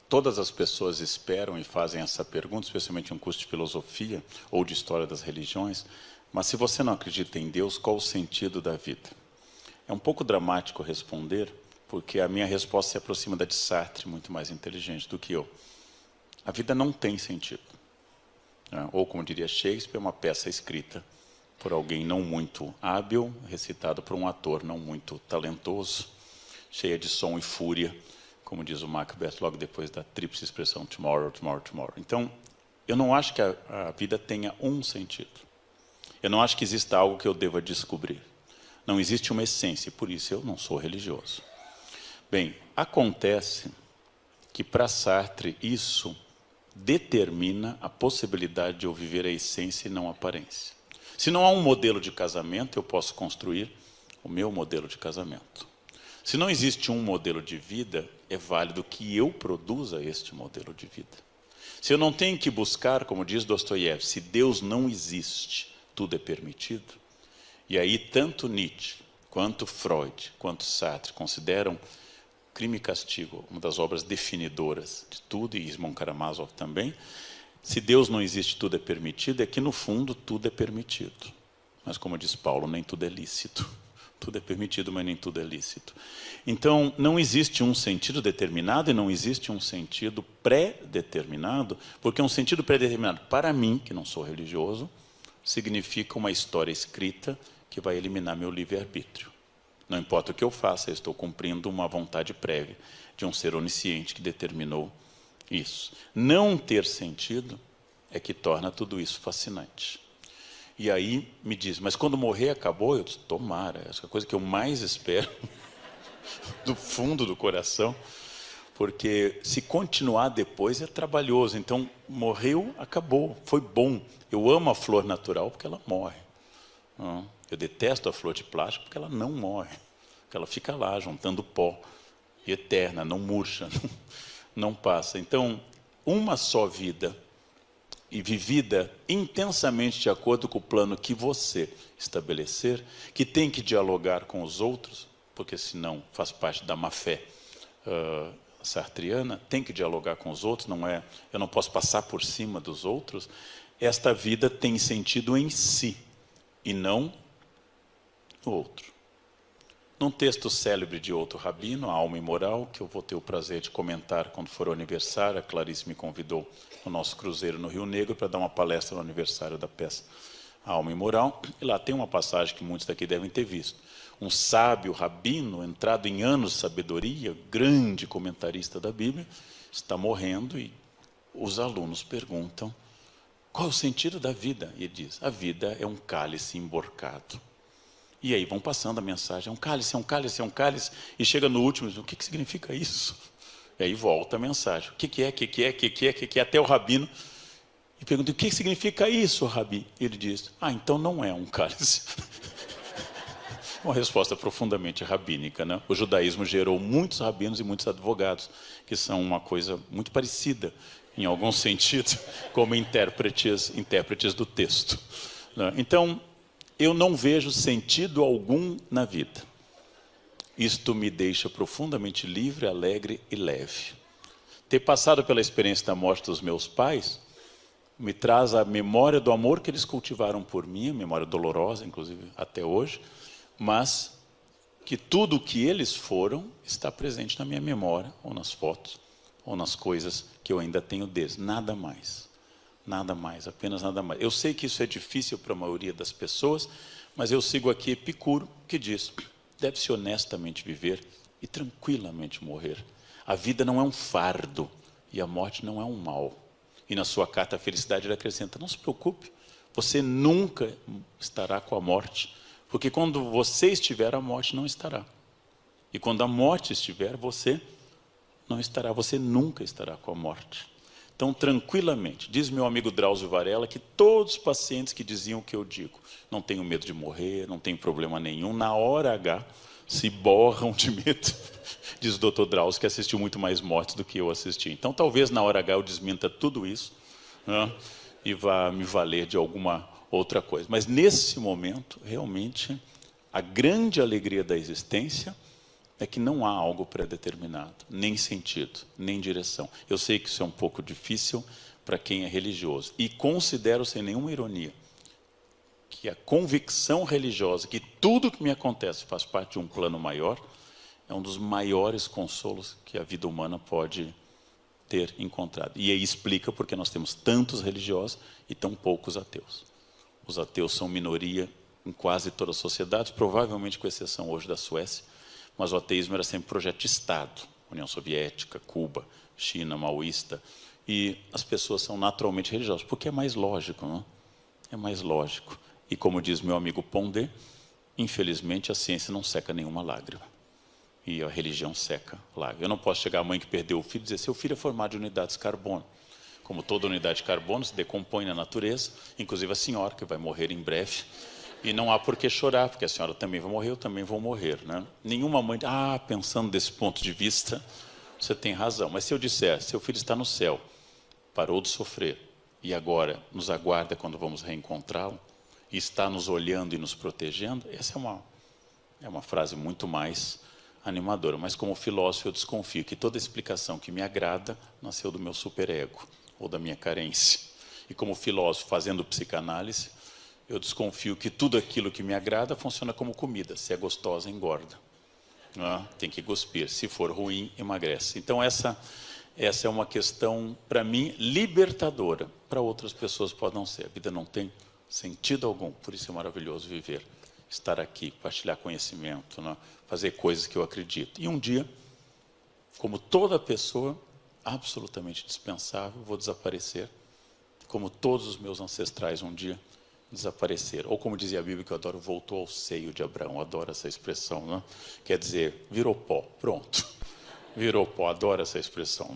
Todas as pessoas esperam e fazem essa pergunta, especialmente em um curso de filosofia ou de história das religiões, mas se você não acredita em Deus, qual o sentido da vida? É um pouco dramático responder, porque a minha resposta se aproxima da de Sartre, muito mais inteligente do que eu. A vida não tem sentido. Ou, como diria Shakespeare, uma peça escrita por alguém não muito hábil, recitada por um ator não muito talentoso, cheia de som e fúria, como diz o Macbeth logo depois da tríplice expressão tomorrow, tomorrow, tomorrow. Então, eu não acho que a vida tenha um sentido. Eu não acho que exista algo que eu deva descobrir. Não existe uma essência, e por isso eu não sou religioso. Bem, acontece que para Sartre isso determina a possibilidade de eu viver a essência e não a aparência. Se não há um modelo de casamento, eu posso construir o meu modelo de casamento. Se não existe um modelo de vida, é válido que eu produza este modelo de vida. Se eu não tenho que buscar, como diz Dostoiévski, se Deus não existe, tudo é permitido. E aí tanto Nietzsche, quanto Freud, quanto Sartre consideram Crime e Castigo uma das obras definidoras de tudo, e Ismon Karamazov também. Se Deus não existe, tudo é permitido, é que no fundo tudo é permitido. Mas como diz Paulo, nem tudo é lícito. Tudo é permitido, mas nem tudo é lícito. Então, não existe um sentido determinado e não existe um sentido pré-determinado, porque um sentido pré-determinado, para mim, que não sou religioso, significa uma história escrita que vai eliminar meu livre-arbítrio. Não importa o que eu faça, eu estou cumprindo uma vontade prévia de um ser onisciente que determinou isso. Não ter sentido é que torna tudo isso fascinante. E aí me diz, mas quando morrer acabou? Eu disse, tomara, essa é a coisa que eu mais espero, do fundo do coração, porque se continuar depois é trabalhoso. Então, morreu, acabou, foi bom. Eu amo a flor natural porque ela morre. Eu detesto a flor de plástico porque ela não morre, porque ela fica lá juntando pó, e eterna, não murcha, não passa. Então, uma só vida e vivida intensamente de acordo com o plano que você estabelecer, que tem que dialogar com os outros, porque senão faz parte da má-fé sartriana, tem que dialogar com os outros, não é, eu não posso passar por cima dos outros. Esta vida tem sentido em si, e não no outro. Num texto célebre de outro rabino, A Alma Imoral, que eu vou ter o prazer de comentar quando for o aniversário, a Clarice me convidou no nosso cruzeiro no Rio Negro para dar uma palestra no aniversário da peça A Alma Imoral, e lá tem uma passagem que muitos daqui devem ter visto. Um sábio rabino, entrado em anos de sabedoria, grande comentarista da Bíblia, está morrendo e os alunos perguntam, qual é o sentido da vida? E ele diz, a vida é um cálice emborcado. E aí vão passando a mensagem, é um cálice, é um cálice, é um cálice, e chega no último, diz, o que significa isso? E aí volta a mensagem, o que é, até o rabino, e pergunta, o que significa isso, Rabi? E ele diz, então não é um cálice. Uma resposta profundamente rabínica, né? O judaísmo gerou muitos rabinos e muitos advogados, que são uma coisa muito parecida, em algum sentido, como intérpretes do texto. Né? Então, eu não vejo sentido algum na vida. Isto me deixa profundamente livre, alegre e leve. Ter passado pela experiência da morte dos meus pais me traz a memória do amor que eles cultivaram por mim, memória dolorosa, inclusive, até hoje, mas que tudo o que eles foram está presente na minha memória, ou nas fotos, ou nas coisas que eu ainda tenho deles. Nada mais. Nada mais, apenas nada mais. Eu sei que isso é difícil para a maioria das pessoas, mas eu sigo aqui Epicuro, que diz, deve-se honestamente viver e tranquilamente morrer. A vida não é um fardo e a morte não é um mal. E na sua carta à felicidade ele acrescenta, não se preocupe, você nunca estará com a morte, porque quando você estiver, a morte não estará. E quando a morte estiver, você não estará, você nunca estará com a morte. Então, tranquilamente, diz meu amigo Drauzio Varela que todos os pacientes que diziam o que eu digo, não tenho medo de morrer, não tem problema nenhum, na hora H se borram de medo, diz o doutor Drauzio, que assistiu muito mais mortes do que eu assisti. Então, talvez na hora H eu desminta tudo isso, né, e vá me valer de alguma outra coisa. Mas nesse momento, realmente, a grande alegria da existência é que não há algo pré-determinado, nem sentido, nem direção. Eu sei que isso é um pouco difícil para quem é religioso. E considero, sem nenhuma ironia, que a convicção religiosa, que tudo que me acontece faz parte de um plano maior, é um dos maiores consolos que a vida humana pode ter encontrado. E aí explica porque nós temos tantos religiosos e tão poucos ateus. Os ateus são minoria em quase toda a sociedade, provavelmente com exceção hoje da Suécia, mas o ateísmo era sempre projeto de Estado. União Soviética, Cuba, China, maoísta. E as pessoas são naturalmente religiosas, porque é mais lógico, não é? É mais lógico. E como diz meu amigo Pondé, infelizmente a ciência não seca nenhuma lágrima. E a religião seca lágrima. Eu não posso chegar à mãe que perdeu o filho e dizer, seu filho é formado de unidades de carbono. Como toda unidade de carbono se decompõe na natureza, inclusive a senhora, que vai morrer em breve. E não há por que chorar, porque a senhora também vai morrer, eu também vou morrer. Né? Nenhuma mãe, pensando desse ponto de vista, você tem razão. Mas se eu disser, seu filho está no céu, parou de sofrer, e agora nos aguarda quando vamos reencontrá-lo, e está nos olhando e nos protegendo, essa é uma frase muito mais animadora. Mas como filósofo eu desconfio que toda explicação que me agrada nasceu do meu superego, ou da minha carência. E como filósofo fazendo psicanálise, eu desconfio que tudo aquilo que me agrada funciona como comida. Se é gostosa, engorda. Não é? Tem que cuspir. Se for ruim, emagrece. Então essa é uma questão, para mim, libertadora. Para outras pessoas pode não ser. A vida não tem sentido algum. Por isso é maravilhoso viver. Estar aqui, partilhar conhecimento, não é? Fazer coisas que eu acredito. E um dia, como toda pessoa, absolutamente dispensável, vou desaparecer. Como todos os meus ancestrais um dia desapareceram. Ou como dizia a Bíblia, que eu adoro, voltou ao seio de Abraão. Adoro essa expressão, né? Quer dizer, virou pó, pronto. Virou pó, adoro essa expressão.